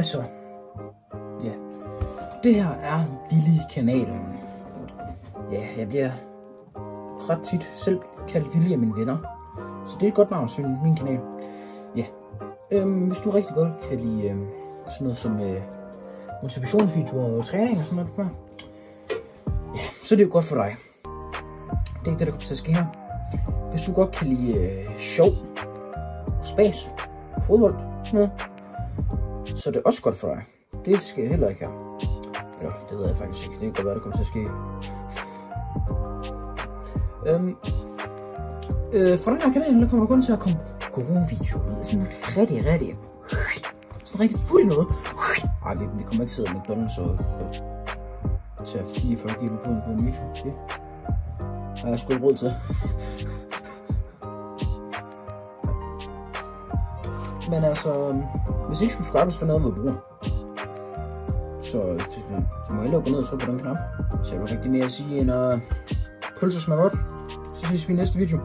Hvad så? Ja. Det her er Villig-kanalen. Ja, jeg bliver ret tit selv kaldt Villig af mine venner. Så det er et godt navn til min kanal. Ja. Hvis du rigtig godt kan lide sådan noget som motivationsvideoer og træning og sådan noget, ja, så er det jo godt for dig. Det er ikke det, der kommer til at ske her. Hvis du godt kan lide sjov, spas, fodbold, sådan noget, så er det også godt for dig. Det skal heller ikke her. Eller, det ved jeg faktisk ikke. Det kan godt være, det kommer til at ske. Fra den her kanal, der kommer der kun til at komme gode videoer ud. Sådan rigtig fuldt noget. Ej, vi kommer ikke til at McDonald's og tage 44 GB på en video. Det har jeg sgu ikke råd til. Men altså, hvis ikke subscribers for noget, hvor du bruger, så du må hellere gå ned og trykke på den knap. Så er du rigtig mere at sige end pølser smager godt. Så ses vi i næste video.